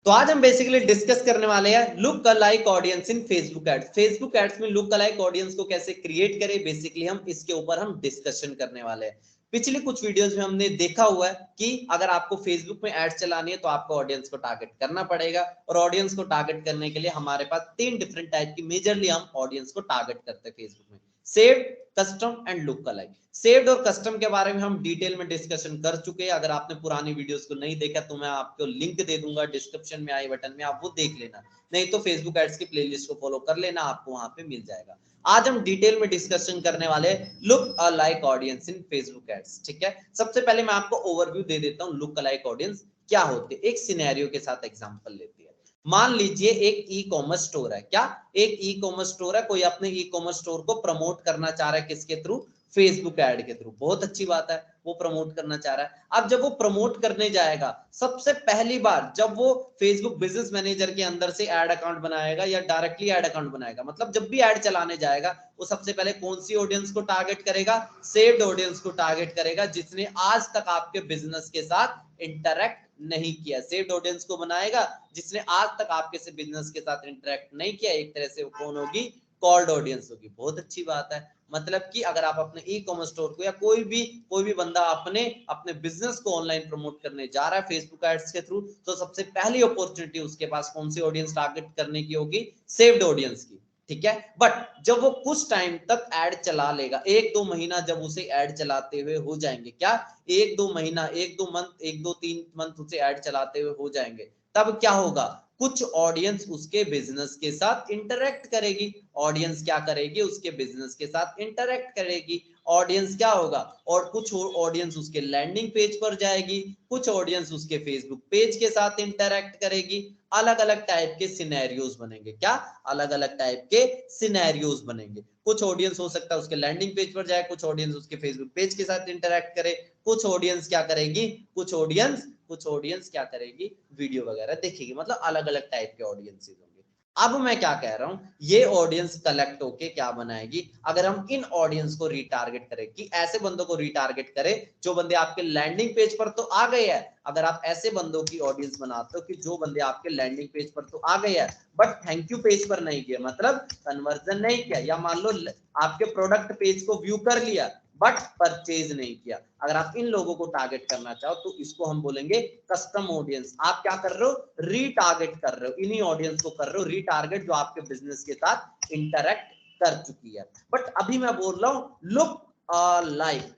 तो आज हम बेसिकली डिस्कस करने वाले हैं look alike audience in Facebook ads. Facebook ads में लुक अलाइक ऑडियंस को कैसे क्रिएट करें, बेसिकली हम इसके ऊपर हम डिस्कशन करने वाले हैं। पिछले कुछ वीडियोस में हमने देखा हुआ है कि अगर आपको फेसबुक में एड्स चलानी है तो आपको ऑडियंस को टारगेट करना पड़ेगा, और ऑडियंस को टारगेट करने के लिए हमारे पास 3 डिफरेंट टाइप की मेजरली हम ऑडियंस को टारगेट करते हैं फेसबुक में: saved, custom and look alike. Saved और कस्टम के बारे में हम डिटेल में डिस्कशन कर चुके हैं। अगर आपने पुरानी वीडियोस को नहीं देखा तो मैं आपको लिंक दे दूंगा डिस्क्रिप्शन में, आई बटन में, आप वो देख लेना। नहीं तो फेसबुक एड्स की प्लेलिस्ट को फॉलो कर लेना, आपको वहां पे मिल जाएगा। आज हम डिटेल में डिस्कशन करने वाले look alike audience in Facebook ads. ठीक है, सबसे पहले मैं आपको ओवरव्यू दे देता हूँ लुक अलाइक ऑडियंस क्या होते हैं। एक सिनेरियो के साथ एग्जांपल लेते हैं। मान लीजिए एक ई कॉमर्स स्टोर है। क्या? एक ई कॉमर्स स्टोर है। कोई अपने ई कॉमर्स स्टोर को प्रमोट करना चाह रहा है, किसके थ्रू? फेसबुक ऐड के थ्रू। बहुत अच्छी बात है, वो प्रमोट करना चाह रहा है। अब जब वो प्रमोट करने जाएगा, सबसे पहली बार जब वो फेसबुक बिजनेस मैनेजर के अंदर से ऐड अकाउंट बनाएगा या डायरेक्टली ऐड अकाउंट बनाएगा, मतलब जब भी ऐड चलाने जाएगा, वो सबसे पहले कौन सी ऑडियंस को टारगेट करेगा? सेव्ड ऑडियंस को टारगेट करेगा, जिसने आज तक आपके बिजनेस के साथ इंटरैक्ट नहीं किया। सेव्ड ऑडियंस को बनाएगा जिसने आज तक आपके से बिजनेस के साथ इंटरैक्ट नहीं किया। एक तरह से वो कौन होगी? कॉल्ड ऑडियंस होगी। बहुत अच्छी बात है। मतलब कि अगर आप अपने ई कॉमर्स स्टोर को या कोई भी बंदा अपने अपने बिजनेस को ऑनलाइन प्रमोट करने जा रहा है फेसबुक एड्स के थ्रू, तो सबसे पहली अपॉर्चुनिटी उसके पास कौन सी ऑडियंस टारगेट करने की होगी? सेव्ड ऑडियंस की। ठीक है, बट जब वो कुछ टाइम तक ऐड चला लेगा, 1-2 महीना जब उसे ऐड चलाते हुए हो जाएंगे, क्या 1-2 महीना, 1-2 मंथ, 1-2-3 मंथ उसे ऐड चलाते हुए हो जाएंगे, तब क्या होगा? कुछ ऑडियंस उसके बिजनेस के साथ इंटरैक्ट करेगी। ऑडियंस क्या करेगी? उसके बिजनेस के साथ इंटरैक्ट करेगी। ऑडियंस क्या होगा? और कुछ ऑडियंस उसके लैंडिंग पेज पर जाएगी, कुछ ऑडियंस उसके फेसबुक पेज के साथ इंटरैक्ट करेगी। अलग अलग टाइप के सिनेरियोज बनेंगे। क्या? अलग अलग टाइप के सिनेरियोज बनेंगे। कुछ ऑडियंस हो सकता है उसके लैंडिंग पेज पर जाए, कुछ ऑडियंस उसके फेसबुक पेज के साथ इंटरैक्ट करे, कुछ ऑडियंस क्या करेगी? कुछ ऑडियंस क्या करेगी? वीडियो वगैरह देखेगी। मतलब अलग अलग टाइप के ऑडियंसेस होंगे। अब मैं क्या कह रहा हूं, ये ऑडियंस कलेक्ट होके क्या बनाएगी? अगर हम इन ऑडियंस को रिटारगेट करें, कि ऐसे बंदों को रिटारगेट करें जो बंदे आपके लैंडिंग पेज पर तो आ गए हैं। अगर आप ऐसे बंदों की ऑडियंस बनाते हो कि जो बंदे आपके लैंडिंग पेज पर तो आ गए हैं बट थैंक यू पेज पर नहीं किया, मतलब कन्वर्जन नहीं किया, या मान लो आपके प्रोडक्ट पेज को व्यू कर लिया बट परचेज नहीं किया, अगर आप इन लोगों को टारगेट करना चाहो तो इसको हम बोलेंगे कस्टम ऑडियंस। आप क्या कर रहे हो? रीटारगेट कर रहे हो, इन्हीं ऑडियंस को कर रहे हो रीटारगेट जो आपके बिजनेस के साथ इंटरैक्ट कर चुकी है। बट अभी मैं बोल रहा हूं लुक अलाइक।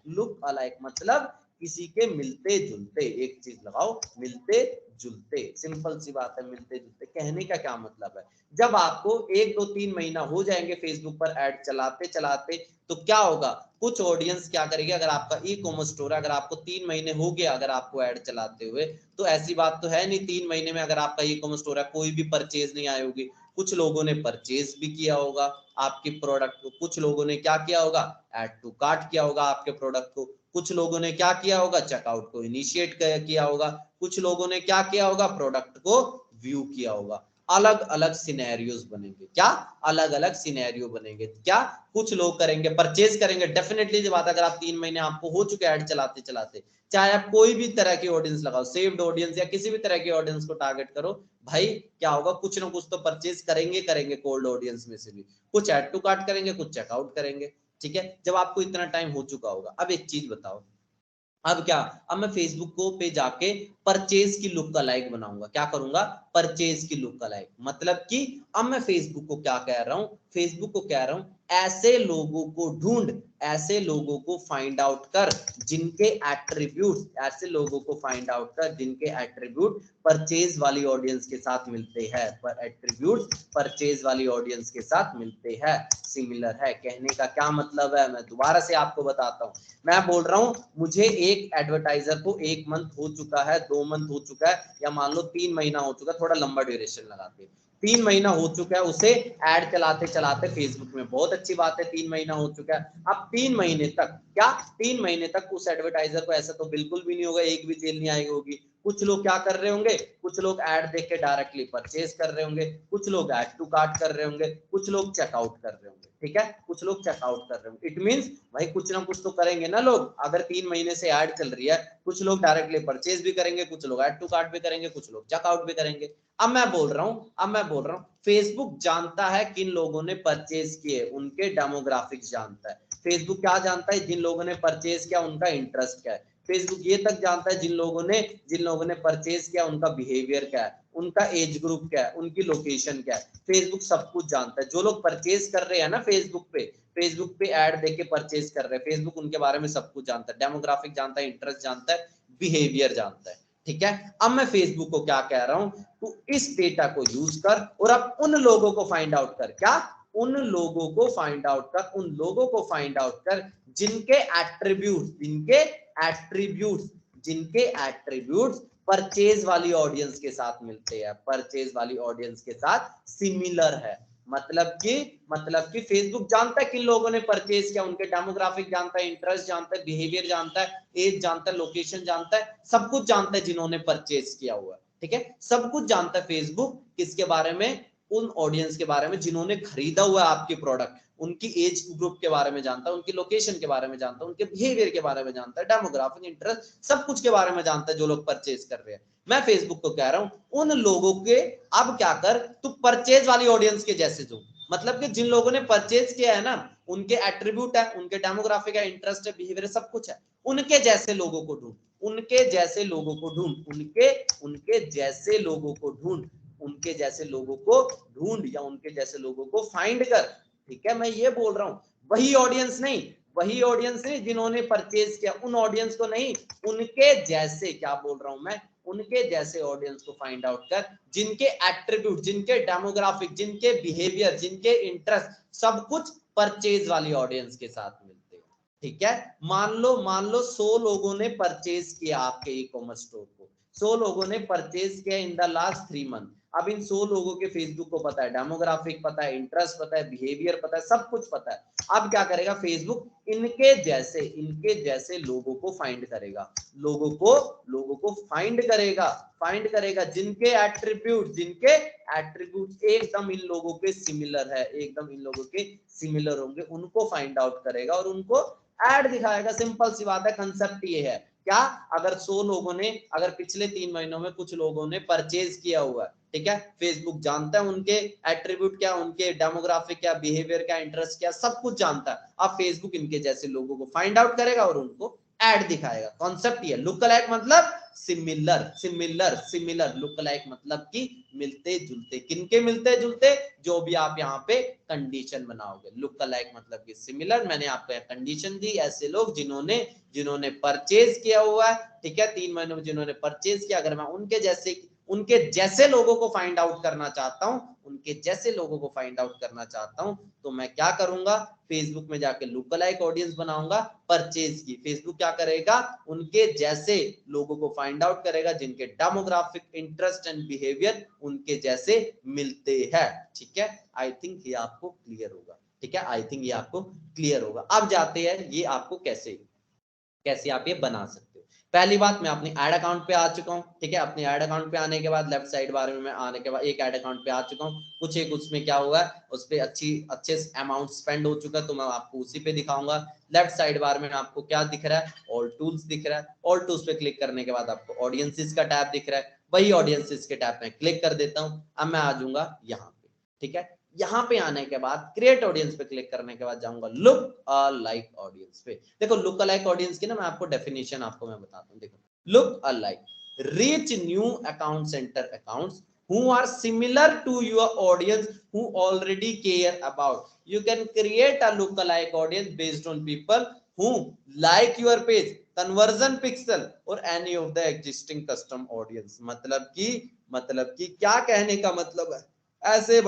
लुक अलाइक मतलब किसी के मिलते जुलते। एक चीज लगाओ, मिलते जुलते। सिंपल सी बात है, मिलते जुलते। कहने का क्या मतलब है? जब आपको 1-2-3 महीना हो जाएंगे फेसबुक पर ऐड चलाते चलाते, तो क्या होगा? कुछ ऑडियंस क्या करेगी? अगर आपका ई कॉमर्स स्टोर है, अगर आपको 3 महीने हो गया अगर आपको ऐड चलाते हुए, तो ऐसी बात तो है नहीं 3 महीने में अगर आपका ई कॉमर्स स्टोर है कोई भी परचेज नहीं आई होगी। कुछ लोगों ने परचेज भी किया होगा आपके प्रोडक्ट को, कुछ लोगों ने क्या किया होगा? ऐड टू कार्ट किया होगा आपके प्रोडक्ट को, कुछ लोगों ने क्या किया होगा? चेकआउट को इनिशिएट किया होगा, कुछ लोगों ने क्या किया होगा? प्रोडक्ट को व्यू किया होगा। अलग अलग सिनेरियोज बनेंगे। क्या? अलग अलग सिनेरियो बनेंगे। क्या? कुछ लोग करेंगे, परचेज करेंगे। डेफिनेटली जो बात, अगर आप 3 महीने आपको हो चुके ऐड चलाते चलाते, चाहे आप कोई भी तरह की ऑडियंस लगाओ, सेव्ड ऑडियंस या किसी भी तरह की ऑडियंस को टारगेट करो, भाई क्या होगा? कुछ ना कुछ तो परचेज करेंगे कोल्ड ऑडियंस में से भी। कुछ ऐड टू कार्ट करेंगे, कुछ चेकआउट करेंगे। ठीक है, जब आपको इतना टाइम हो चुका होगा, अब एक चीज बताओ, अब क्या? अब मैं फेसबुक को पे जाके परचेज की लुक का लाइक बनाऊंगा। क्या करूंगा? परचेज की लुक का लाइक। मतलब कि अब मैं फेसबुक को क्या कह रहा हूं? फेसबुक को कह रहा हूं ऐसे लोगों को ढूंढ, ऐसे लोगों को फाइंड आउट कर जिनके एट्रीब्यूट्स, ऐसे लोगों को फाइंड आउट कर जिनके एट्रीब्यूट परचेज वाली ऑडियंस के साथ मिलते हैं। पर एट्रीब्यूट्स परचेज वाली ऑडियंस के साथ मिलते हैं, सिमिलर है। कहने का क्या मतलब है? मैं दोबारा से आपको बताता हूं। मैं बोल रहा हूं मुझे एक एडवर्टाइजर को 1 मंथ हो चुका है, 2 मंथ हो चुका है, या मान लो 3 महीना हो चुका है, थोड़ा लंबा ड्यूरेशन लगाते हैं, 3 महीना हो चुका है उसे ऐड चलाते चलाते फेसबुक में। बहुत अच्छी बात है, 3 महीना हो चुका है। अब 3 महीने तक क्या? 3 महीने तक उस एडवर्टाइजर को ऐसा तो बिल्कुल भी नहीं होगा, एक भी सेल नहीं आई होगी। कुछ लोग क्या कर रहे होंगे? कुछ लोग ऐड देख के डायरेक्टली परचेज कर रहे होंगे, कुछ लोग ऐड टू कार्ट कर रहे होंगे, कुछ लोग चेकआउट कर रहे होंगे। ठीक है, कुछ लोग चेकआउट कर रहे हो, इट मींस भाई कुछ ना कुछ तो करेंगे ना लोग। अगर 3 महीने से ऐड चल रही है, कुछ लोग डायरेक्टली परचेज भी करेंगे, कुछ लोग ऐड टू कार्ट भी करेंगे, कुछ लोग चेकआउट भी करेंगे। अब मैं बोल रहा हूं फेसबुक जानता है किन लोगों ने परचेज किए, उनके डेमोग्राफिक्स जानता है। फेसबुक क्या जानता है, जिन लोगों ने परचेज किया उनका इंटरेस्ट क्या है। फेसबुक ये तक जानता है जिन लोगों ने परचेज किया उनका बिहेवियर क्या है, उनका एज ग्रुप क्या है, उनकी लोकेशन क्या है। फेसबुक सब कुछ जानता है। जो लोग परचेज कर रहे हैं ना फेसबुक पे ऐड देके परचेज कर रहे हैं, फेसबुक उनके बारे में सब कुछ जानता है, डेमोग्राफिक जानता है, इंटरेस्ट जानता है, बिहेवियर जानता है। ठीक है, अब मैं फेसबुक को क्या कह रहा हूं, तू इस डेटा को यूज कर और अब उन लोगों को फाइंड आउट कर, क्या उन लोगों को फाइंड आउट कर जिनके एट्रीब्यूट्स परचेज वाली ऑडियंस के साथ मिलते हैं, परचेज वाली ऑडियंस के साथ सिमिलर है। मतलब कि फेसबुक जानता है किन लोगों ने परचेज किया, उनके डेमोग्राफिक जानता है, इंटरेस्ट जानता है, बिहेवियर जानता है, एज जानता है, लोकेशन जानता है, सब कुछ जानता है जिन्होंने परचेज किया हुआ है। ठीक है, सब कुछ जानता है फेसबुक किसके बारे में, उन ऑडियंस के बारे में जिन्होंने खरीदा हुआ है आपके प्रोडक्ट, उनकी एज ग्रुप के बारे में जानता है, उनकी लोकेशन के बारे में जानता है, उनके बिहेवियर के बारे में जानता है, डेमोग्राफिक, इंटरेस्ट, सब कुछ के बारे में जानता है जो लोग परचेज कर रहे हैं। मैं फेसबुक को कह रहा हूं उन लोगों के अब क्या कर, तू परचेज वाली ऑडियंस के जैसे जो, मतलब कि जिन लोगों ने परचेज किया है ना, उनके एट्रीब्यूट है, उनके डेमोग्राफिक है, इंटरेस्ट है, बिहेवियर सब कुछ है, उनके जैसे लोगों को ढूंढ, उनके जैसे लोगों को ढूंढ, उनके जैसे लोगों को ढूंढ, उनके जैसे लोगों को ढूंढ या उनके जैसे लोगों को फाइंड कर। ठीक है, मैं ये बोल रहा हूं वही ऑडियंस नहीं जिन्होंने परचेज किया, उन ऑडियंस को नहीं, उनके जैसे, क्या बोल रहा हूं मैं, उनके जैसे ऑडियंस को फाइंड आउट कर जिनके एट्रीब्यूट, जिनके डेमोग्राफिक, जिनके बिहेवियर, जिनके इंटरेस्ट सब कुछ परचेज वाली ऑडियंस के साथ मिलते हैं। ठीक है, मान लो 100 लोगों ने परचेज किया आपके ई कॉमर्स स्टोर को, 100 लोगों ने परचेज किया इन द लास्ट 3 मंथ। अब इन 100 लोगों के फेसबुक को पता है, डेमोग्राफिक पता है, इंटरेस्ट पता है, बिहेवियर पता है, सब कुछ पता है। अब क्या करेगा फेसबुक, इनके जैसे लोगों को फाइंड करेगा, लोगों को फाइंड करेगा जिनके एट्रीब्यूट एकदम इन लोगों के सिमिलर है, एकदम इन लोगों के सिमिलर होंगे, उनको फाइंड आउट करेगा और उनको ऐड दिखाएगा। सिंपल सी बात है, कंसेप्ट ये है। क्या, अगर 100 लोगों ने, अगर पिछले 3 महीनों में कुछ लोगों ने परचेज किया हुआ है, ठीक है, फेसबुक जानता है उनके एट्रीब्यूट क्या, उनके डेमोग्राफिक क्या, बिहेवियर क्या, इंटरेस्ट क्या, सब कुछ जानता है। अब फेसबुक इनके जैसे लोगों को फाइंड आउट करेगा और उनको ऐड दिखाएगा। कॉन्सेप्ट ये, लुक अलाइक मतलब सिमिलर, लुक अलाइक मतलब कि मिलते जुलते, किनके मिलते जुलते, जो भी आप यहाँ पे कंडीशन बनाओगे। लुक अलाइक मतलब कि सिमिलर, मैंने आपको कंडीशन दी, ऐसे लोग जिन्होंने परचेज किया हुआ है, ठीक है, 3 महीनों में जिन्होंने परचेज किया, अगर मैं उनके जैसे लोगों को फाइंड आउट करना चाहता हूं, तो मैं क्या करूंगा, फेसबुक में जाके लुक अलाइक ऑडियंस बनाऊंगा परचेज की। फेसबुक क्या करेगा, उनके जैसे लोगों को फाइंड आउट करेगा जिनके डेमोग्राफिक, इंटरेस्ट एंड बिहेवियर उनके जैसे मिलते हैं। ठीक है, आई थिंक ये आपको क्लियर होगा। ठीक है, आई थिंक ये आपको क्लियर होगा। अब जाते हैं ये आपको कैसे आप ये बना सकते हो। पहली बात, मैं अपनी ऐड अकाउंट पे आ चुका हूं। ठीक है, अपने ऐड अकाउंट पे आने के बाद लेफ्ट साइड बार में मैं आने के बाद एक ऐड अकाउंट पे आ चुका हूं। कुछ एक उसमें क्या हुआ है, उस पे अच्छे अमाउंट स्पेंड हो चुका है, तो मैं आपको उसी पे दिखाऊंगा। लेफ्ट साइड बार में आपको क्या दिख रहा है, ऑल टूल्स दिख रहा है। ऑल टूल्स पे क्लिक करने के बाद आपको ऑडियंसेस का टैब दिख रहा है, वही ऑडियंसेस के टैब में क्लिक कर देता हूं। अब मैं आ जाऊंगा यहाँ पे। ठीक है, यहाँ पे आने के बाद क्रिएट ऑडियंस पे क्लिक करने के बाद जाऊंगा लुक अलाइक ऑडियंस पे। देखो लुक अलाइक ऑडियंस की ना मैं आपको डेफिनेशन आपको मैं बताता हूँ। देखो, look alike, reach new account centre accounts who are similar to your audience who already care about. You can create a lookalike audience based on people who like your page, conversion pixel or any of the existing custom audience. मतलब कि क्या कहने का मतलब है, ऐसे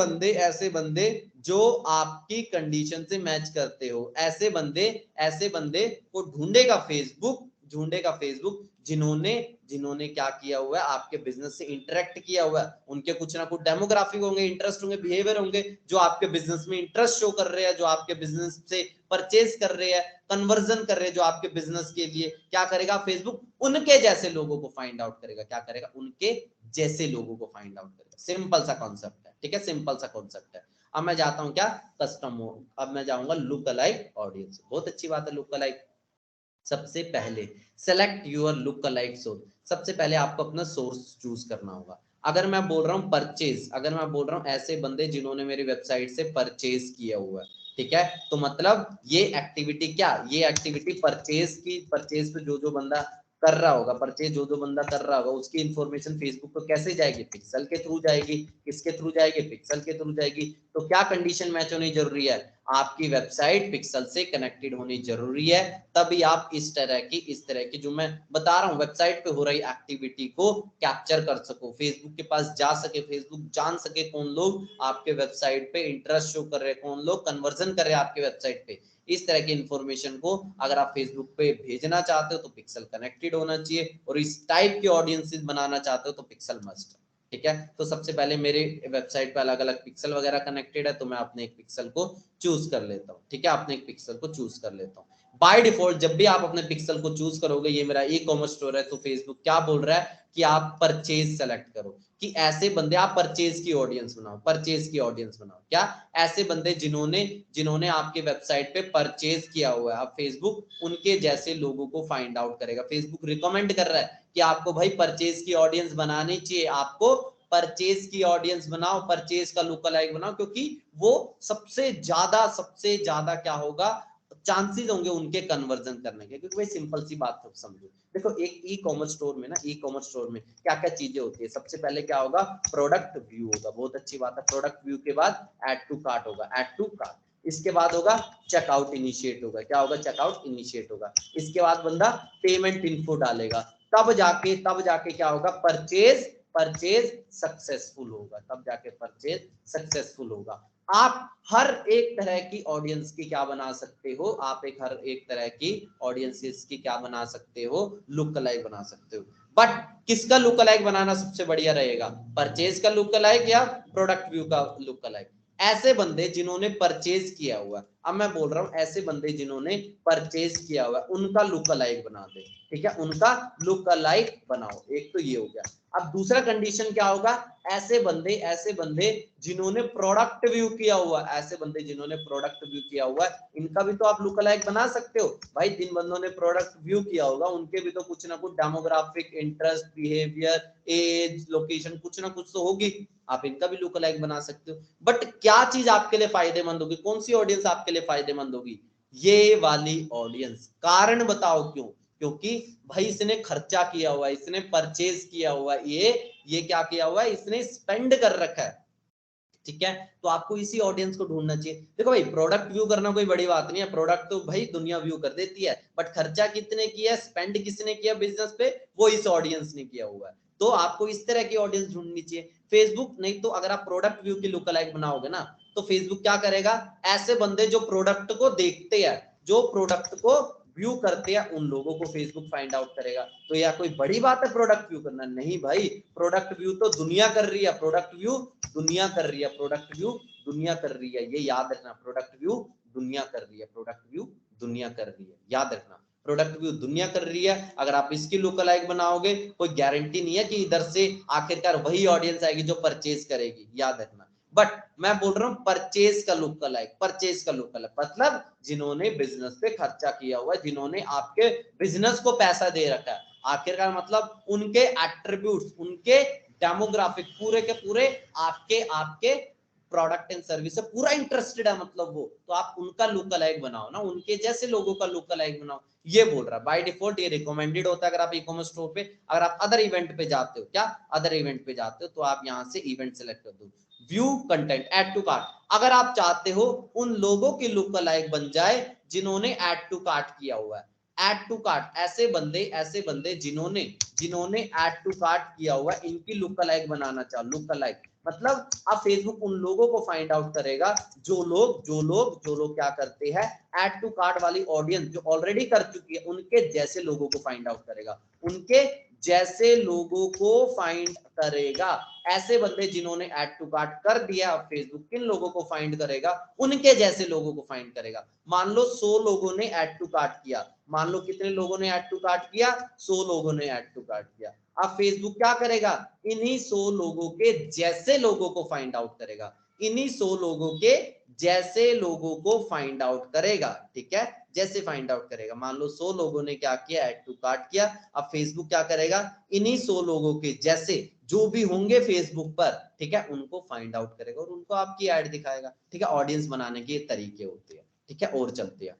बंदे जो आपकी कंडीशन से मैच करते हो, ऐसे बंदे को ढूंढेगा फेसबुक जिन्होंने क्या किया हुआ है, आपके बिजनेस से इंटरेक्ट किया हुआ है, उनके कुछ ना कुछ डेमोग्राफिक होंगे, इंटरेस्ट होंगे, बिहेवियर होंगे, जो आपके बिजनेस में इंटरेस्ट शो कर रहे हैं, जो आपके बिजनेस से परचेज कर रहे हैं, कन्वर्जन कर रहे हैं, जो आपके बिजनेस के लिए क्या करेगा फेसबुक, उनके जैसे लोगों को फाइंड आउट करेगा। क्या करेगा, उनके जैसे लोगों को फाइंड आउट करेगा। सिंपल सा कॉन्सेप्ट है। ठीक है, सिंपल सा कॉन्सेप्ट है। अब मैं जाता हूँ क्या, कस्टम मोड। अब मैं जाऊंगा लुक अलाइक ऑडियंस। बहुत अच्छी बात है लुक अलाइक। सबसे पहले select your look alike source. सबसे पहले आपको अपना सोर्स चूज करना होगा। अगर मैं बोल रहा हूँ परचेज, अगर मैं बोल रहा हूँ ऐसे बंदे जिन्होंने मेरी वेबसाइट से परचेज किया हुआ है, ठीक है, तो मतलब ये एक्टिविटी क्या, ये एक्टिविटी परचेज की, परचेज पे जो जो बंदा कर रहा होगा, परचेज जो जो बंदा कर रहा होगा, उसकी इंफॉर्मेशन फेसबुक को कैसे जाएगी, पिक्सल के थ्रू जाएगी। किसके थ्रू जाएगी, पिक्सल के थ्रू जाएगी। तो क्या कंडीशन मैच होनी जरूरी है, आपकी वेबसाइट पिक्सल से कनेक्टेड होनी जरूरी है, तभी आप इस तरह की जो मैं बता रहा हूँ वेबसाइट पे हो रही एक्टिविटी को कैप्चर कर सको, फेसबुक के पास जा सके, फेसबुक जान सके कौन लोग आपके वेबसाइट पे इंटरेस्ट शो कर रहे हैं, कौन लोग कन्वर्जन कर रहे हैं आपके वेबसाइट पे। इस तरह की इंफॉर्मेशन को अगर आप फेसबुक पे भेजना चाहते हो तो पिक्सल कनेक्टेड होना चाहिए, और इस टाइप के ऑडियंसेस बनाना चाहते हो तो पिक्सल मस्ट। ठीक है, तो सबसे पहले मेरे वेबसाइट पे अलग अलग पिक्सल वगैरह कनेक्टेड है, तो मैं अपने एक पिक्सल को चूज कर लेता हूँ। ठीक है, अपने एक पिक्सल को चूज कर लेता हूँ। बाय डिफॉल्ट जब भी आप अपने पिक्सल को चूज करोगे, ये मेरा ई कॉमर्स स्टोर है, तो फेसबुक क्या बोल रहा है कि आप परचेज सेलेक्ट करो, कि ऐसे बंदे, आप परचेज की ऑडियंस बनाओ, परचेज की ऑडियंस बनाओ। क्या, ऐसे बंदे जिन्होंने जिन्होंने आपके वेबसाइट पे परचेज किया हुआ है। अब फेसबुक उनके जैसे लोगों को फाइंड आउट करेगा। फेसबुक रिकमेंड कर रहा है कि आपको भाई परचेज की ऑडियंस बनानी चाहिए, आपको परचेज की ऑडियंस बनाओ, परचेज का लुक अलाइक बनाओ, क्योंकि वो सबसे ज्यादा क्या होगा, चांसेस होंगे उनके कन्वर्जन करने के। क्योंकि भाई सिंपल सी बात तो समझो, देखो एक ई कॉमर्स स्टोर में ना, ई कॉमर्स स्टोर में क्या क्या चीजें होती है। सबसे पहले क्या होगा, प्रोडक्ट व्यू होगा। बहुत अच्छी बात है। प्रोडक्ट व्यू के बाद ऐड टू कार्ट होगा, ऐड टू कार्ट। इसके बाद होगा चेकआउट इनिशिएट होगा। क्या होगा, चेकआउट इनिशिएट होगा। इसके बाद बंदा पेमेंट इन्फो डालेगा, तब जाके क्या होगा, परचेज सक्सेसफुल होगा, तब जाके परचेज सक्सेसफुल होगा। आप हर एक तरह की ऑडियंस की क्या बना सकते हो, आप एक हर एक तरह की ऑडियंसेस की क्या बना सकते हो, लुक अलाइक बना सकते हो। बट किसका लुक अलाइक बनाना सबसे बढ़िया रहेगा, परचेज का लुक अलाइक या प्रोडक्ट व्यू का लुक अलाइक। ऐसे बंदे जिन्होंने परचेज किया हुआ, अब मैं बोल रहा हूं ऐसे बंदे जिन्होंने परचेज किया हुआ, उनका लुक अलाइक बना दे। ठीक है, उनका लुक अलाइक बनाओ। एक तो ये हो गया। अब दूसरा कंडीशन क्या होगा, ऐसे बंदे जिन्होंने प्रोडक्ट व्यू किया हुआ, ऐसे बंदे जिन्होंने प्रोडक्ट व्यू किया हुआ, इनका भी तो आप लुक अलाइक बना सकते हो। भाई जिन बंदों ने प्रोडक्ट व्यू किया होगा उनके भी तो कुछ ना कुछ demographic, interest, behaviour, age, location, कुछ ना कुछ तो होगी, आप इनका भी लुक अलाइक बना सकते हो। बट क्या चीज आपके लिए फायदेमंद होगी, कौन सी ऑडियंस आपके लिए फायदेमंद होगी, ये वाली ऑडियंस। कारण बताओ क्यों, क्योंकि भाई इसने खर्चा किया हुआ है, इसने परचेज किया हुआ है, ये क्या किया हुआ है, इसने स्पेंड कर रखा है। ठीक है, तो आपको इसी ऑडियंस को ढूंढना चाहिए। देखो भाई प्रोडक्ट व्यू करना कोई बड़ी बात नहीं है, प्रोडक्ट तो भाई दुनिया व्यू कर देती है, बट खर्चा कितने किया, स्पेंड किसने किया बिजनेस पे, वो इस ऑडियंस ने किया हुआ है। तो आपको इस तरह की ऑडियंस ढूंढनी चाहिए। फेसबुक नहीं तो अगर आप प्रोडक्ट व्यू की लुक अलाइक बनाओगे ना, तो फेसबुक क्या करेगा, ऐसे बंदे जो प्रोडक्ट को देखते हैं, जो प्रोडक्ट को व्यू करते हैं, उन लोगों को फेसबुक फाइंड आउट करेगा। तो यह कोई बड़ी बात है प्रोडक्ट व्यू करना, नहीं भाई, प्रोडक्ट व्यू तो दुनिया कर रही है, प्रोडक्ट व्यू दुनिया कर रही है, प्रोडक्ट व्यू दुनिया कर रही है, ये याद रखना, प्रोडक्ट व्यू दुनिया कर रही है, प्रोडक्ट व्यू दुनिया कर रही है, याद रखना, प्रोडक्ट व्यू दुनिया कर रही है। अगर आप इसकी लुक अलाइक बनाओगे, कोई गारंटी नहीं है कि इधर से आखिरकार वही ऑडियंस आएगी जो परचेज करेगी, याद रखना। बट मैं बोल रहा हूं परचेज का लुक अलाइक, परचेज का लुक अलाइक मतलब जिन्होंने बिजनेस पे खर्चा किया हुआ है, जिन्होंने आपके बिजनेस को पैसा दे रखा है, आखिरकार मतलब उनके एट्रीब्यूट्स, उनके डेमोग्राफिक पूरे के पूरे आपके आपके प्रोडक्ट एंड सर्विस से पूरा इंटरेस्टेड है, मतलब वो, तो आप उनका लुक अलाइक बनाओ ना, उनके जैसे लोगों का लुक अलाइक बनाओ। ये बोल रहा है बाय डिफॉल्ट, ये रिकमेंडेड होता है अगर आप ई कॉमर्स स्टोर पे, अगर आप अदर इवेंट पे जाते हो, क्या अदर इवेंट पे जाते हो, तो आप यहां से इवेंट सेलेक्ट कर दो, view content, add to cart. अगर आप चाहते हो उन लोगों की लुक अलाइक बन जाए जिन्होंने ऐड टू कार्ट किया हुआ है, ऐड टू कार्ट, ऐसे बंदे जिन्होंने ऐड टू कार्ट किया हुआ है, इनकी लुक अलाइक बनाना चाहो, लुक अलाइक मतलब अब फेसबुक उन लोगों को फाइंड आउट करेगा जो लोग क्या करते हैं, ऐड टू कार्ट वाली ऑडियंस जो ऑलरेडी कर चुकी है, उनके जैसे लोगों को फाइंड आउट करेगा, उनके जैसे लोगों को फाइंड करेगा। ऐसे बंदे जिन्होंने ऐड टू कार्ट कर दिया, फेसबुक किन लोगों को फाइंड करेगा, उनके जैसे लोगों को फाइंड करेगा। मान लो 100 लोगों ने ऐड टू कार्ट किया, मान लो कितने लोगों ने ऐड टू कार्ट किया, 100 लोगों ने ऐड टू कार्ट किया। अब फेसबुक क्या करेगा, इन्हीं 100 लोगों के जैसे लोगों को फाइंड आउट करेगा, इन्हीं 100 लोगों के जैसे लोगों को फाइंड आउट करेगा। ठीक है, जैसे फाइंड आउट करेगा। मान लो 100 लोगों ने क्या किया, ऐड टू कार्ट किया। अब फेसबुक क्या करेगा, इन्हीं 100 लोगों के जैसे जो भी होंगे फेसबुक पर, ठीक है, उनको फाइंड आउट करेगा और उनको आपकी ऐड दिखाएगा। ठीक है, ऑडियंस बनाने के तरीके होते हैं। ठीक है, और चलते हैं।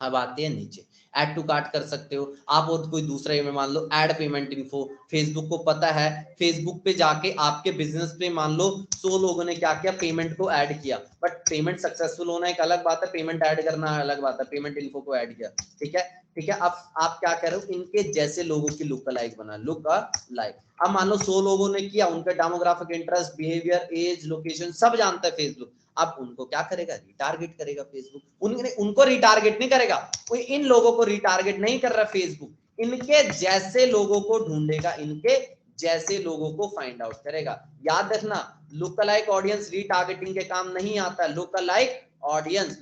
अब आते हैं नीचे, ऐड टू कार्ट कर सकते हो आप। और कोई दूसरा में मान लो ऐड पेमेंट इन्फो, फेसबुक को पता है, फेसबुक पे जाके आपके बिजनेस पे मान लो 100 लोगों ने क्या किया, पेमेंट को ऐड किया। बट पेमेंट सक्सेसफुल होना एक अलग बात है, पेमेंट ऐड करना अलग बात है। पेमेंट इन्फो को ऐड किया, ठीक है, ठीक है। अब आप क्या कर रहे हो, इनके जैसे लोगों की लुक लाइक बना, लुक लाइक। अब मान लो 100 लोगों ने किया, उनका demographic, interest, behaviour, age, location सब जानता है फेसबुक। अब उनको क्या करेगा, रिटारगेट करेगा फेसबुक। उनको रिटारगेट नहीं करेगा, कोई इन लोगों को रिटारगेट नहीं कर रहा फेसबुक, इनके जैसे लोगों को ढूंढेगा, इनके जैसे लोगों को फाइंड आउट करेगा। याद रखना, लुक अलाइक ऑडियंस रीटारगेटिंग के काम नहीं आता है। लुक अलाइक ऑडियंस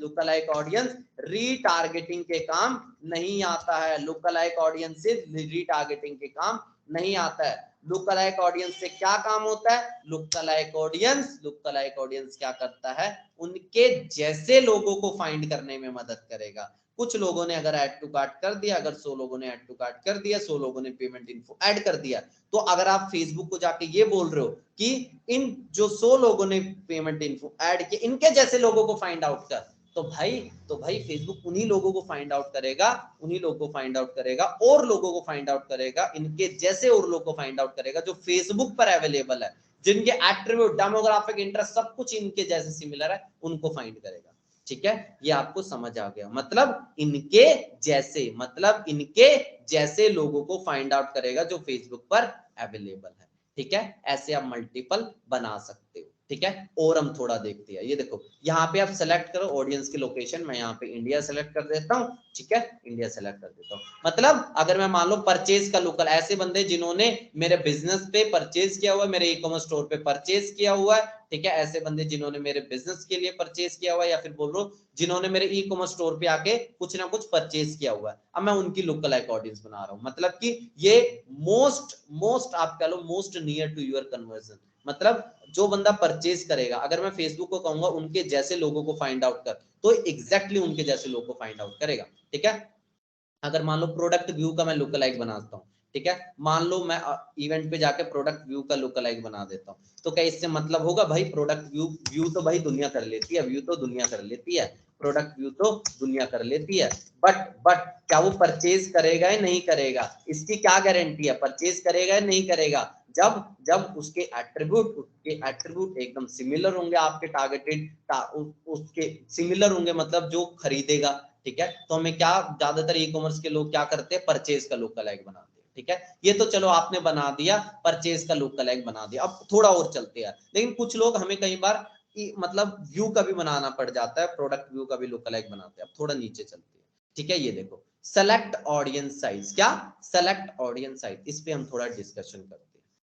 रीटारगेटिंग के काम नहीं आता है। लुक अलाइक ऑडियंस से रीटारगेटिंग के काम नहीं आता है। लुक अलाइक ऑडियंस से क्या काम होता है, लुक अलाइक ऑडियंस क्या करता है, उनके जैसे लोगों को फाइंड करने में मदद करेगा। कुछ लोगों ने अगर ऐड टू कार्ट कर दिया, अगर 100 लोगों ने ऐड टू कार्ट कर दिया, 100 लोगों ने पेमेंट इन्फो ऐड कर दिया, तो अगर आप फेसबुक को जाके ये बोल रहे हो कि इन जो 100 लोगों ने पेमेंट इन्फो ऐड किया, इनके जैसे लोगों को फाइंड आउट कर, तो भाई फेसबुक उन्हीं लोगों को फाइंड आउट करेगा, और लोगों को फाइंड आउट करेगा, इनके जैसे और लोगों को फाइंड आउट करेगा जो फेसबुक पर अवेलेबल है, जिनके एट्रीब्यूट, डेमोग्राफिक, इंटरेस्ट सब कुछ इनके जैसे सिमिलर है, उनको फाइंड करेगा। ठीक है, ये आपको समझ आ गया। मतलब इनके जैसे लोगों को फाइंड आउट करेगा जो फेसबुक पर अवेलेबल है। ठीक है, ऐसे आप मल्टीपल बना सकते हो। ठीक है, और हम थोड़ा देखते हैं। ये देखो, यहाँ पे आप सेलेक्ट करो ऑडियंस की लोकेशन, मैं यहाँ पे इंडिया सेलेक्ट कर देता हूँ। ठीक है, इंडिया सेलेक्ट कर देता हूँ। मतलब अगर मैं मान लो परचेज का लोकल, ऐसे बंदे जिन्होंने मेरे बिजनेस पे परचेज किया हुआ है, मेरे ई कॉमर्स स्टोर पे परचेज किया हुआ है। ठीक है, ऐसे बंदे जिन्होंने मेरे बिजनेस के लिए परचेज किया हुआ है, या फिर बोल लो जिन्होंने मेरे ई कॉमर्स स्टोर पे आके कुछ ना कुछ परचेज किया हुआ है, अब मैं उनकी लुक लाइक ऑडियंस बना रहा हूँ। मतलब कि ये मोस्ट आप कह लो most near to your conversion. मतलब जो बंदा परचेज करेगा, अगर मैं फेसबुक को कहूंगा उनके जैसे लोगों को फाइंड आउट कर, तो एग्जैक्टली उनके जैसे लोगों को फाइंड आउट करेगा। ठीक है, अगर मान लो प्रोडक्ट व्यू का मैं लुक लाइक बनाता हूँ, ठीक है, मान लो मैं इवेंट पे जाके प्रोडक्ट व्यू का लुक लाइक बना देता हूँ, तो क्या इससे मतलब होगा, भाई प्रोडक्ट व्यू तो भाई दुनिया कर लेती है, प्रोडक्ट व्यू तो दुनिया कर लेती है, बट क्या वो परचेज करेगा या नहीं करेगा, इसकी क्या गारंटी है, परचेज करेगा या नहीं करेगा, जब उसके एट्रीब्यूट एकदम सिमिलर होंगे, आपके टारगेटेड उसके सिमिलर होंगे, मतलब जो खरीदेगा। ठीक है, तो हमें क्या, ज्यादातर ई कॉमर्स के लोग क्या करते हैं, परचेज का लुक लाइक बनाते हैं। ठीक है, ये तो चलो आपने बना दिया, परचेज का लुक लाइक बना दिया। अब थोड़ा और चलते हैं, लेकिन कुछ लोग हमें कई बार मतलब व्यू का भी बनाना पड़ जाता है, प्रोडक्ट व्यू का भी लुक लाइक बनाते हैं। अब थोड़ा नीचे चलते हैं। ठीक है, ये देखो सेलेक्ट ऑडियंस साइज, क्या सेलेक्ट ऑडियंस साइज, इस पे हम थोड़ा डिस्कशन करते हैं।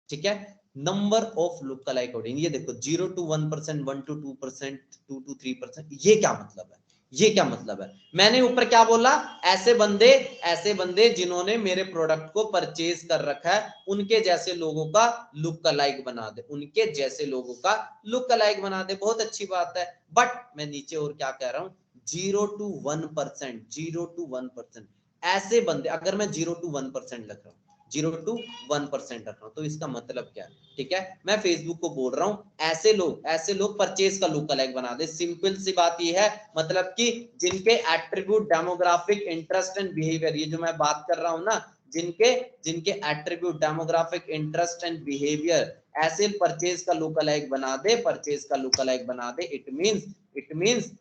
ठीक है, number of look like audience, ये देखो 0 to 1%, 1 to 2%, 2 to 3%, ये क्या मतलब है, मैंने ऊपर क्या बोला, ऐसे बंदे जिन्होंने मेरे प्रोडक्ट को परचेज कर रखा है, उनके जैसे लोगों का लुक अलाइक बना दे, बहुत अच्छी बात है। बट मैं नीचे और क्या कह रहा हूं, 0 to 1%, ऐसे बंदे, अगर मैं 0 to 1% रख रहा हूं, 0 to 1% रख रहा हूं, तो इसका मतलब क्या है। ठीक है, मैं फेसबुक को बोल रहा हूं ऐसे लोग परचेज का लुक अलाइक बना दे। सिंपल सी बात ये है, मतलब कि जिनके attribute, demographic, interest and behaviour, ये जो मैं बात कर रहा हूं ना, जिनके attribute, demographic, interest and behaviour ऐसे परचेज का लुक अलाइक बना दे। It means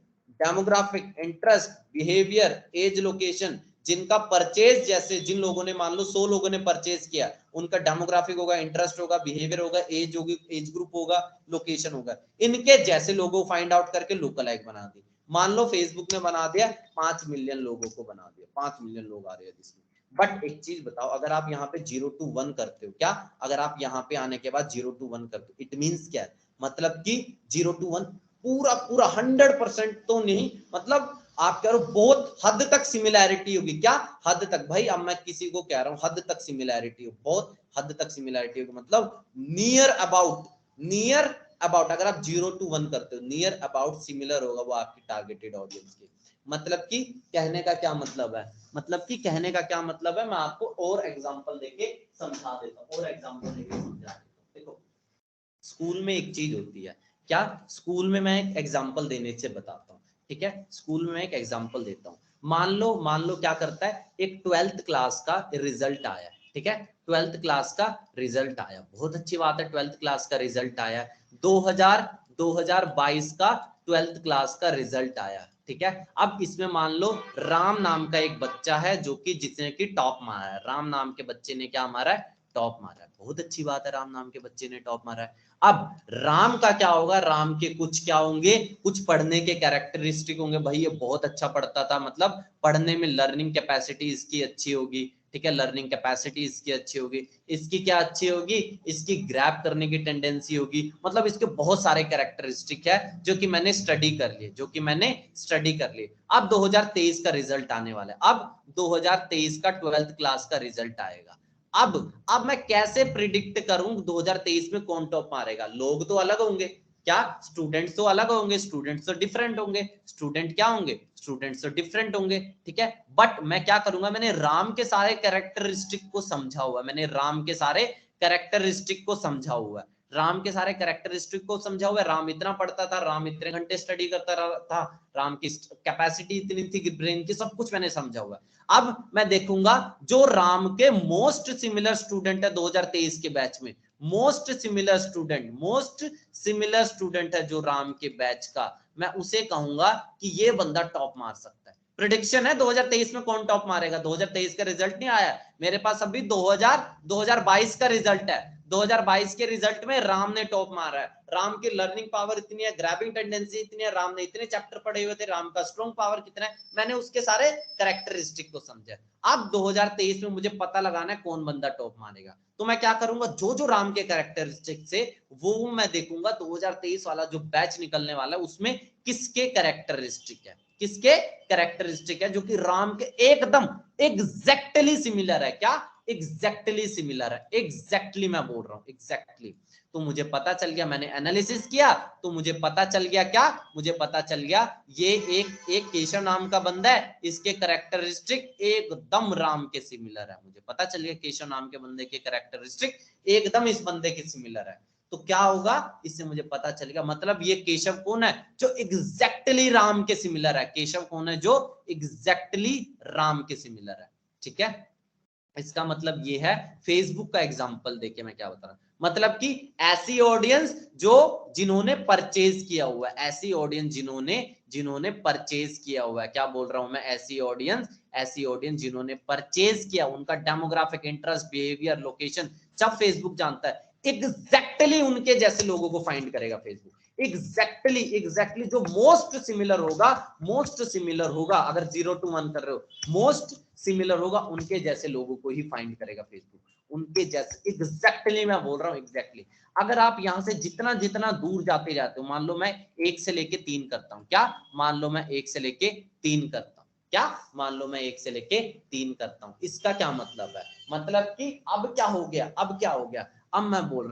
demographic, interest, behaviour, age, location, जिनका परचेज, जैसे जिन लोगों ने मान लो 100 लोगों ने परचेज किया, उनका डेमोग्राफिक होगा, इंटरेस्ट होगा, बिहेवियर होगा, एज होगी, एज ग्रुप होगा, लोकेशन होगा, इनके जैसे लोगों को फाइंड आउट करके लुक अलाइक बना दी। मान लो फेसबुक ने बना दिया 5 मिलियन लोगों को बना दिया, 5 मिलियन लोग आ रहे हैं जिसमें। बट एक चीज बताओ, अगर आप यहाँ पे 0 to 1 करते हो, क्या अगर आप यहाँ पे आने के बाद 0 to 1 करते हो, इट मींस क्या है, मतलब कि 0 to 1 पूरा 100% तो नहीं, मतलब आप कह रहे हो बहुत हद तक सिमिलैरिटी होगी, क्या हद तक, भाई अब मैं किसी को कह रहा हूं हद तक सिमिलैरिटी हो, बहुत हद तक सिमिलैरिटी होगी, मतलब नियर अबाउट, अगर आप 0 to 1 करते हो, नियर अबाउट सिमिलर होगा वो आपकी टारगेटेड ऑडियंस की। मतलब कि कहने का क्या मतलब है, मतलब कि कहने का क्या मतलब है, मैं आपको और एग्जांपल देके समझा देता हूं, और एग्जांपल देके समझा देता हूं। देखो स्कूल में एक चीज होती है, क्या, स्कूल में मैं एक एग्जांपल देने से बताता हूँ, ठीक है, स्कूल में मैं एक एग्जांपल देता हूँ। मान लो क्या करता है, एक 12th क्लास का रिजल्ट आया, ठीक है, 12th क्लास का रिजल्ट आया, बहुत अच्छी बात है, 12th क्लास का रिजल्ट आया, 2022 का 12th क्लास का रिजल्ट आया, ठीक है। अब इसमें मान लो राम नाम का एक बच्चा है जो कि जिसने की टॉप मारा है, राम नाम के बच्चे ने क्या मारा है, टॉप मारा है, बहुत अच्छी बात है, राम नाम के बच्चे ने टॉप मारा है। अब राम का क्या होगा, राम के कुछ क्या होंगे, कुछ पढ़ने के कैरेक्टरिस्टिक होंगे, भाई ये बहुत अच्छा पढ़ता था, मतलब पढ़ने में लर्निंग कैपेसिटी इसकी अच्छी होगी, ठीक है, लर्निंग कैपेसिटी इसकी अच्छी होगी, इसकी क्या अच्छी होगी, इसकी ग्रैब करने की टेंडेंसी होगी, मतलब इसके बहुत सारे कैरेक्टरिस्टिक है जो कि मैंने स्टडी कर लिए, जो कि मैंने स्टडी कर लिए। अब 2023 का रिजल्ट आने वाला है, अब 2023 का 12th क्लास का रिजल्ट आएगा। अब मैं कैसे प्रिडिक्ट करूं 2023 में कौन टॉप मारेगा, लोग तो अलग होंगे, क्या, स्टूडेंट्स तो अलग होंगे, स्टूडेंट्स तो डिफरेंट होंगे, स्टूडेंट क्या होंगे, स्टूडेंट्स तो डिफरेंट होंगे, ठीक है। बट मैं क्या करूंगा, मैंने राम के सारे कैरेक्टरिस्टिक को समझा हुआ है, मैंने राम के सारे कैरेक्टरिस्टिक को समझा हुआ है, राम के सारे कैरेक्टरिस्टिक को समझा हुआ है, राम इतना पढ़ता था, राम इतने घंटे स्टडी करता था, राम की कैपेसिटी इतनी थी ब्रेन की, सब कुछ मैंने समझा हुआ है। अब मैं देखूंगा जो राम के मोस्ट सिमिलर स्टूडेंट है 2023 के बैच में, मोस्ट सिमिलर स्टूडेंट है जो राम के बैच का, मैं उसे कहूंगा कि ये बंदा टॉप मार सकता है। प्रेडिक्शन है 2023 में कौन टॉप मारेगा, 2023 का रिजल्ट नहीं आया मेरे पास, अभी 2022 का रिजल्ट है, 2022 के रिजल्ट में राम ने टॉप मारा है, राम की लर्निंग पावर इतनी है, ग्रैबिंग टेंडेंसी इतनी है, राम ने इतने चैप्टर पढ़े हुए थे, राम का स्ट्रॉन्ग पावर कितना है, मैंने उसके सारे कैरेक्टरिस्टिक को समझा। अब 2023 में मुझे पता लगाना है कौन बंदा टॉप मारेगा, तो मैं क्या करूंगा, जो राम के कैरेक्टरिस्टिक से वो मैं देखूंगा 2023 वाला जो बैच निकलने वाला है उसमें किसके कैरेक्टरिस्टिक है, किसके कैरेक्टरिस्टिक है जो कि राम के एकदम एग्जैक्टली सिमिलर है, क्या, एग्जैक्टली सिमिलर है, एग्जैक्टली मैं बोल रहा हूं, एग्जैक्टली। तो मुझे पता चल गया, मैंने एनालिसिस किया तो मुझे पता चल गया, क्या, मुझे पता चल गया ये एक केशव नाम का बंदा है, इसके कैरेक्टरिस्टिक एकदम राम के सिमिलर है, मुझे पता चल गया केशव नाम के बंदे के कैरेक्टरिस्टिक एकदम इस बंदे के सिमिलर है। तो क्या होगा, इससे मुझे पता चलेगा, मतलब ये केशव कौन है जो एग्जैक्टली राम के सिमिलर है, केशव कौन है जो एग्जैक्टली राम के सिमिलर है, ठीक है। इसका मतलब ये है, फेसबुक का एग्जांपल देके मैं क्या बता रहा हूं, मतलब कि ऐसी ऑडियंस जो जिन्होंने परचेज किया हुआ है, ऐसी ऑडियंस जिन्होंने परचेज किया हुआ है, क्या बोल रहा हूं मैं, ऐसी ऑडियंस जिन्होंने परचेज किया, उनका डेमोग्राफिक, इंटरेस्ट, बिहेवियर, लोकेशन सब फेसबुक जानता है, एग्जैक्टली उनके जैसे लोगों को फाइंड करेगा फेसबुक, एग्जैक्टली जो मोस्ट सिमिलर होगा, अगर 0 to 1 कर रहे हो, मोस्ट सिमिलर होगा उनके जैसे लोगों को ही फाइंड करेगा फेसबुक, उनके जैसे, एग्जैक्टली मैं बोल रहा हूं, एग्जैक्टली। अगर आप यहां से जितना दूर जाते जाते हो, मान लो मैं 1 से लेके 3 करता हूं, क्या, मान लो मैं 1 से लेके 3 करता हूं, क्या, मान लो मैं 1 से लेके 3 करता हूं, इसका क्या मतलब है, मतलब कि अब क्या हो गया, अब मैं बोल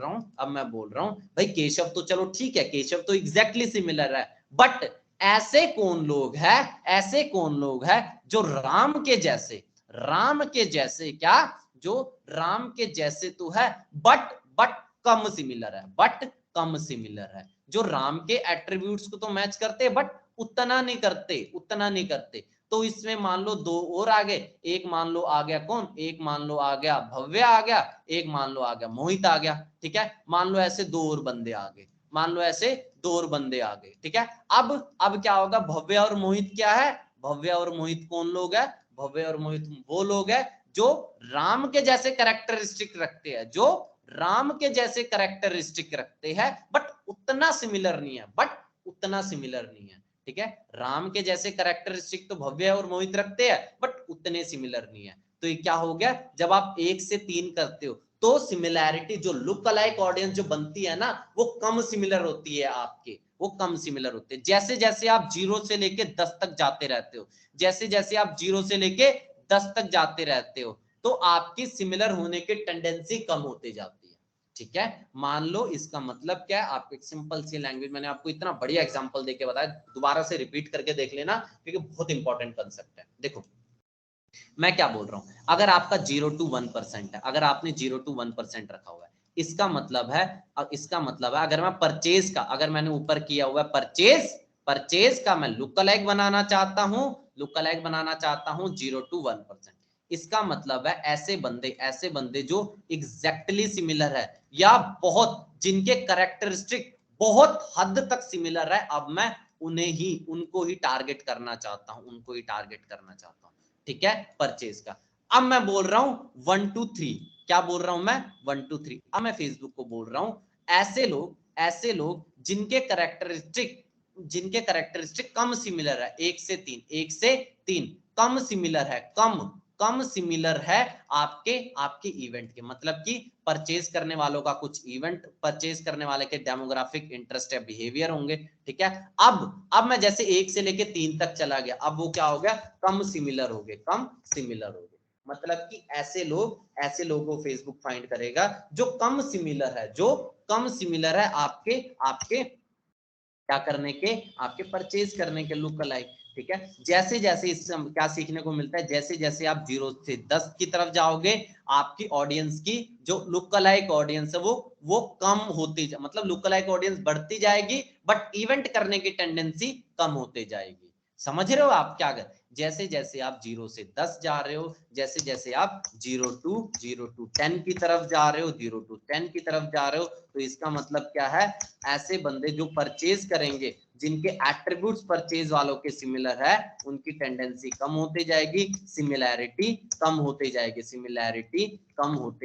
रहा हूं भाई केशव तो चलो ठीक है, केशव तो एग्जैक्टली सिमिलर है, बट ऐसे कौन लोग हैं जो राम के जैसे क्या, जो राम के जैसे तो है बट कम सिमिलर है, जो राम के एट्रीब्यूट्स को तो मैच करते बट उतना नहीं करते। तो इसमें मान लो दो और आ गए, एक मान लो आ गया कौन, एक मान लो आ गया भव्य आ गया, एक मान लो आ गया मोहित आ गया, ठीक है, मान लो ऐसे दो और बंदे आ गए, ठीक है। अब क्या होगा, भव्य और मोहित क्या है, भव्य और मोहित कौन लोग है, भव्य और मोहित वो लोग है जो राम के जैसे कैरेक्टरिस्टिक रखते हैं, बट उतना सिमिलर नहीं है, ठीक है। राम के जैसे कैरेक्टरिस्टिक तो भव्य और मोहित रखते हैं बट उतने सिमिलर नहीं है। तो ये क्या हो गया, जब आप 1 से 3 करते हो तो सिमिलैरिटी, जो लुक अलाइक ऑडियंस जो बनती है ना, वो कम सिमिलर होती है आपके, वो कम सिमिलर होते हैं। जैसे जैसे आप 0 से लेके 10 तक जाते रहते हो, जैसे जैसे आप 0 से लेके 10 तक जाते रहते हो, तो आपकी सिमिलर होने की टेंडेंसी कम होते जाती है, ठीक है। मान लो इसका मतलब क्या है, आपको एक सिंपल सी लैंग्वेज, मैंने आपको इतना बढ़िया एग्जांपल देके बताया, दोबारा से रिपीट करके देख लेना क्योंकि बहुत इंपॉर्टेंट कंसेप्ट है। देखो मैं क्या बोल रहा हूं, अगर आपका 0 to 1% है, अगर आपने 0 to 1% रखा हुआ है, इसका मतलब है, अगर मैं परचेज का, अगर मैंने ऊपर किया हुआ है परचेज का मैं लुक अलाइक बनाना चाहता हूं, 0 to 1%, इसका मतलब है ऐसे बंदे जो एग्जैक्टली सिमिलर है या बहुत, जिनके करेक्टरिस्टिक बहुत हद तक सिमिलर है, अब मैं उनको ही टारगेट करना चाहता हूं, ठीक है, परचेज का। अब मैं बोल रहा हूं 1 to 3, क्या बोल रहा हूं मैं, 1 to 3। अब मैं फेसबुक को बोल रहा हूं ऐसे लोग जिनके करेक्टरिस्टिक कम सिमिलर है, 1 से 3 कम सिमिलर है आपके इवेंट के, मतलब कि परचेज करने वालों का कुछ इवेंट, परचेज करने वाले के डेमोग्राफिक इंटरेस्ट या बिहेवियर होंगे, ठीक है। अब मैं जैसे 1 से लेके 3 तक चला गया, अब वो क्या हो गया, कम सिमिलर हो गए, मतलब कि ऐसे लोगों को फेसबुक फाइंड करेगा जो कम सिमिलर है आपके क्या करने के, आपके परचेज करने के लुक अलाइक, ठीक है। जैसे जैसे इससे क्या सीखने को मिलता है, जैसे जैसे आप 0 से 10 की तरफ जाओगे, आपकी ऑडियंस की जो लुक अलाइक ऑडियंस है वो कम होती मतलब लुक अलाइक ऑडियंस बढ़ती जाएगी, बट इवेंट करने की टेंडेंसी कम होते जाएगी। समझ रहे हो आप क्या कर, जैसे जैसे आप 0 से 10 जा रहे हो, जैसे जैसे आप 0 to 10 की तरफ जा रहे हो, 0 to 10 की तरफ जा रहे हो, तो इसका मतलब क्या है, ऐसे बंदे जो परचेज करेंगे, जिनके एट्रीब्यूट्स परचेज वालों के सिमिलर है, उनकी टेंडेंसी कम होती जाएगी, सिमिलैरिटी कम होते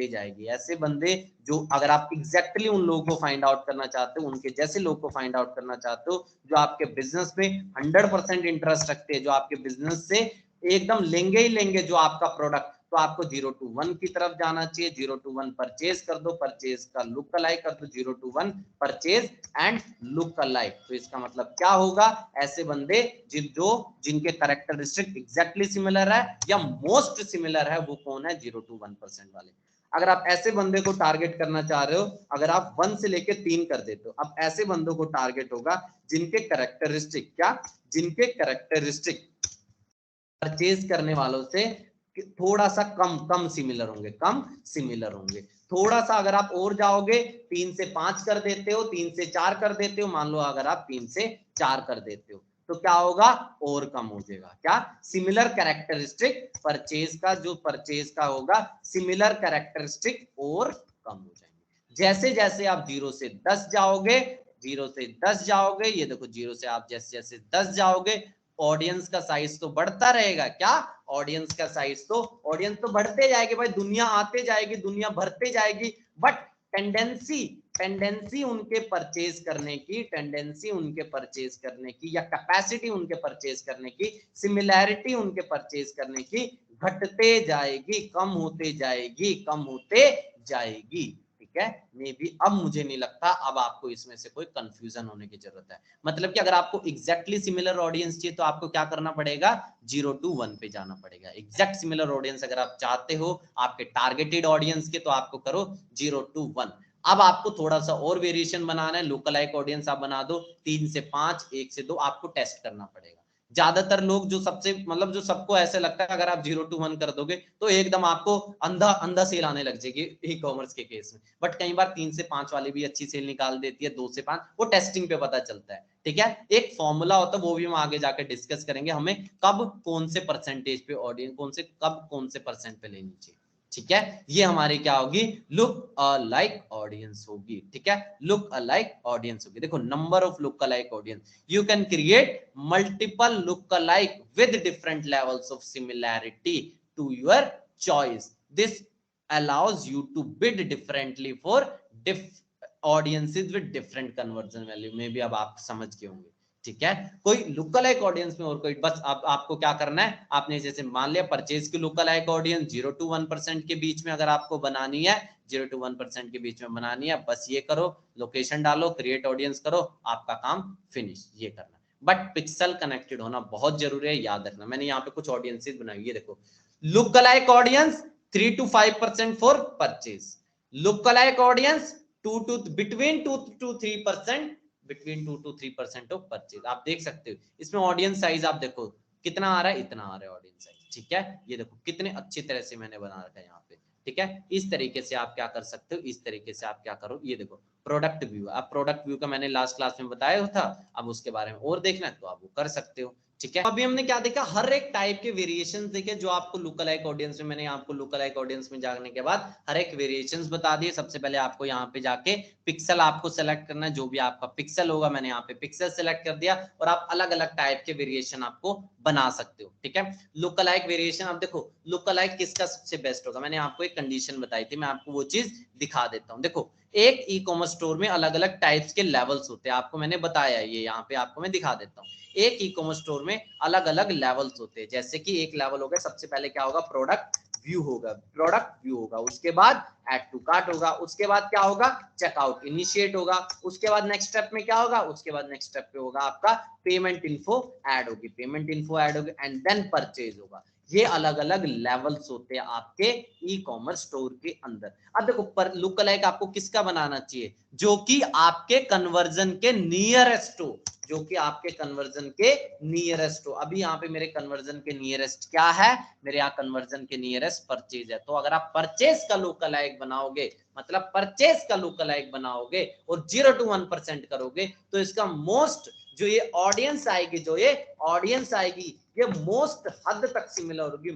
जाएगी। ऐसे बंदे जो, अगर आप एग्जैक्टली उन लोगों को फाइंड आउट करना चाहते हो, उनके जैसे लोग को फाइंड आउट करना चाहते हो, जो आपके बिजनेस में 100% इंटरेस्ट रखते हैं, जो आपके बिजनेस से एकदम लेंगे ही लेंगे जो आपका प्रोडक्ट, तो आपको 0 to 1 की तरफ जाना चाहिए। 0 to 1 परचेज कर दो, परचेज का लुक अलाइक कर दो, 0 to 1 purchase and look alike. तो इसका मतलब क्या होगा, ऐसे बंदे जिनके कैरेक्टरिस्टिक एग्जैक्टली सिमिलर है या मोस्ट सिमिलर है, वो कौन है, 0 to 1% वाले। अगर आप ऐसे बंदे को टारगेट करना चाह रहे हो, अगर आप 1 से लेके 3 कर देते हो, अब ऐसे बंदों को टारगेट होगा जिनके कैरेक्टरिस्टिक परचेज करने वालों से थोड़ा सा कम सिमिलर होंगे। थोड़ा सा अगर आप और जाओगे, 3 से 5 कर देते हो, 3 से 4 कर देते हो, मान लो अगर आप 3 से 4 कर देते हो, तो क्या होगा, और कम हो जाएगा, क्या, सिमिलर कैरेक्टरिस्टिक, परचेज का होगा, सिमिलर कैरेक्टरिस्टिक और कम हो जाएंगे। जैसे जैसे आप 0 से 10 जाओगे, ये देखो 0 से आप जैसे जैसे 10 जाओगे, ऑडियंस का साइज तो बढ़ता रहेगा, क्या, ऑडियंस तो बढ़ते जाएगी भाई, दुनिया आते जाएगी, दुनिया भरते जाएगी, बट टेंडेंसी उनके परचेज करने की या कैपेसिटी उनके परचेज करने की, सिमिलैरिटी उनके परचेज करने की घटते जाएगी, कम होते जाएगी, ठीक है। मे बी अब मुझे नहीं लगता अब आपको इसमें से कोई कंफ्यूजन होने की जरूरत है। मतलब कि अगर आपको एग्जैक्टली सिमिलर ऑडियंस चाहिए तो आपको क्या करना पड़ेगा, 0 to 1 पे जाना पड़ेगा। एग्जैक्ट सिमिलर ऑडियंस अगर आप चाहते हो आपके टारगेटेड ऑडियंस के, तो आपको करो 0 to 1। अब आपको थोड़ा सा और वेरिएशन बनाना है, लुक अलाइक ऑडियंस आप बना दो 3 से 5, 1 से 2, आपको टेस्ट करना पड़ेगा। ज्यादातर लोग जो सबको ऐसे लगता है अगर आप 0 to 1 कर दोगे तो एकदम आपको अंधा सेल आने लग जाएगी ई कॉमर्स के केस में, बट कई बार 3 से 5 वाली भी अच्छी सेल निकाल देती है, 2 से 5 वो टेस्टिंग पे पता चलता है, ठीक है। एक फॉर्मूला होता है, वो भी हम आगे जाकर डिस्कस करेंगे, हमें कब कौन से परसेंटेज पे ऑडियंस, कौन से परसेंट पे लेनी चाहिए, ठीक है। ये हमारी क्या होगी, लुक अलाइक ऑडियंस होगी, ठीक है, लुक अलाइक ऑडियंस होगी। देखो number of look alike audience, you can create multiple lookalike with different levels of similarity to your choice. This allows you to bid differently for audiences with different conversion value। में भी अब आप समझ गए होंगे, ठीक है। कोई लुक अलाइक ऑडियंस में और कोई, बस आपको क्या करना है, आपने जैसे मान लिया परचेज की लुक अलाइक ऑडियंस 0 to 1% के बीच में अगर आपको बनानी है, 0 to 1% के बीच में बनानी है, बस ये करो, लोकेशन डालो, क्रिएट ऑडियंस करो, आपका काम फिनिश, ये करना। बट पिक्सल कनेक्टेड होना बहुत जरूरी है, याद रखना। मैंने यहाँ पे कुछ ऑडियंसेस बनाई, ये देखो, look alike audience 3 to 5% for purchase, look alike audience between 2 to 3%, between 2 to 3% of purchase. आप देख सकते हो इसमें ऑडियंस साइज आप देखो कितना आ रहा है, इतना आ रहा है ऑडियंस साइज, ठीक है। ये देखो कितने अच्छी तरह से मैंने बना रखा है यहाँ पे, ठीक है। इस तरीके से आप क्या कर सकते हो, इस तरीके से आप क्या करो, ये देखो प्रोडक्ट व्यू। अब प्रोडक्ट व्यू का मैंने लास्ट क्लास में बताया था, अब उसके बारे में और देखना है तो आप वो कर सकते हो, ठीक है। अभी हमने क्या देखा, हर एक टाइप के वेरिएशंस देखे जो आपको लुक अलाइक ऑडियंस में, मैंने आपको लुक अलाइक ऑडियंस में जाने के बाद हर एक वेरिएशंस बता दिए। सबसे पहले आपको यहाँ पे जाके पिक्सल आपको सेलेक्ट करना है, जो भी आपका पिक्सल होगा, मैंने यहाँ पे पिक्सल सेलेक्ट कर दिया और आप अलग अलग टाइप के वेरिएशन आपको बना सकते हो, ठीक है। लुक अलाइक वेरिएशन, आप देखो लुक अलाइक किसका सबसे बेस्ट होगा, मैंने आपको एक कंडीशन बताई थी, मैं आपको वो चीज दिखा देता हूँ। देखो एक ई कॉमर्स स्टोर में अलग अलग टाइप्स के लेवल्स होते हैं, आपको मैंने बताया, ये यहाँ पे आपको मैं दिखा देता हूँ। एक ई कॉमर्स स्टोर में अलग अलग लेवल्स होते हैं, जैसे कि एक लेवल होगा, सबसे पहले क्या होगा, प्रोडक्ट व्यू होगा, प्रोडक्ट व्यू होगा, उसके बाद ऐड टू कार्ट होगा, उसके बाद क्या होगा, चेकआउट इनिशिएट होगा, उसके बाद नेक्स्ट स्टेप में क्या होगा, उसके बाद नेक्स्ट स्टेप पे होगा आपका पेमेंट इन्फो ऐड होगी, पेमेंट इन्फो ऐड होगी एंड देन परचेज होगा। ये अलग अलग लेवल्स होते हैं आपके ई कॉमर्स स्टोर के अंदर। अब देखो पर लुक अलाइक आपको किसका बनाना चाहिए, जो कि आपके कन्वर्जन के नियरेस्ट हो, जो कि आपके कन्वर्जन के नियरेस्ट हो। अभी यहाँ पे मेरे कन्वर्जन के नियरेस्ट क्या है, मेरे यहाँ कन्वर्जन के नियरेस्ट परचेज है। तो अगर आप परचेज का लुक अलाइक बनाओगे, मतलब परचेज का लुक अलाइक बनाओगे और 0 to 1% करोगे, तो इसका मोस्ट जो ये ऑडियंस आएगी, जो ये ऑडियंस आएगी, ये मोस्ट हद तक सिमिलर होगी,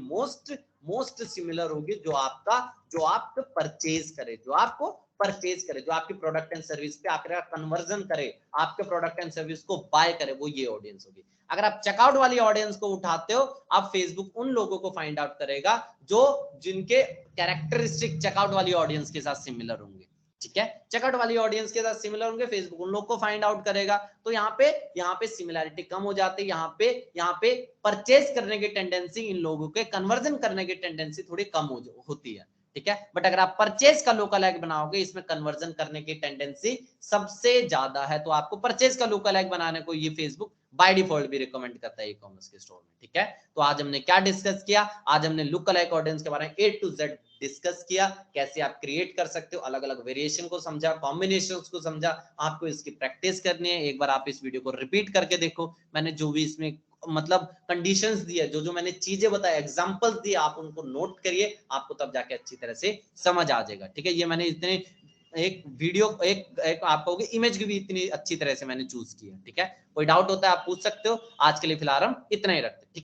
मोस्ट सिमिलर होगी जो आप परचेज करे, जो आपको परचेज करे, जो आपकी प्रोडक्ट एंड सर्विस पे आकर कन्वर्जन करे, आपके प्रोडक्ट एंड सर्विस को बाय करे, वो ये ऑडियंस होगी। अगर आप चेकआउट वाली ऑडियंस को उठाते हो, आप फेसबुक उन लोगों को फाइंड आउट करेगा जो जिनके कैरेक्टरिस्टिक चेकआउट वाली ऑडियंस के साथ सिमिलर होंगे, ठीक है। चेकआउट वाली ऑडियंस के साथ सिमिलर होंगे, फेसबुक उन लोग को फाइंड आउट करेगा। तो यहाँ पे सिमिलैरिटी कम हो जाती है, यहाँ पे परचेज करने की टेंडेंसी, इन लोगों के कन्वर्जन करने की टेंडेंसी थोड़ी कम होती है, ठीक है। बट अगर आप परचेज का लुक अलाइक बनाओगे, इसमें कन्वर्जन करने की टेंडेंसी सबसे ज्यादा है, तो आपको परचेज का लुक अलाइक बनाने को ये फेसबुक बाय डिफॉल्ट भी रिकमेंड करता है ई कॉमर्स के स्टोर में, ठीक है। तो आज हमने क्या डिस्कस किया, आज हमने लुक अलाइक ऑडियंस के बारे में A to Z डिस्कस किया, कैसे आप क्रिएट कर सकते हो, अलग अलग वेरिएशन को समझा, कॉम्बिनेशंस को समझा। आपको इसकी प्रैक्टिस करनी है, एक बार आप इस वीडियो को रिपीट करके देखो, मैंने जो भी इसमें मतलब कंडीशंस दिए, जो मैंने चीजें बताया, एग्जांपल्स दिए, आप उनको नोट करिए, आपको तब जाके अच्छी तरह से समझ आ जाएगा, ठीक है। ये मैंने इतने एक वीडियो एक आप कहोगे इमेज की भी इतनी अच्छी तरह से मैंने चूज की है, ठीक है। कोई डाउट होता है आप पूछ सकते हो, आज के लिए फिलहाल हम इतना ही रखते हैं, ठीक है।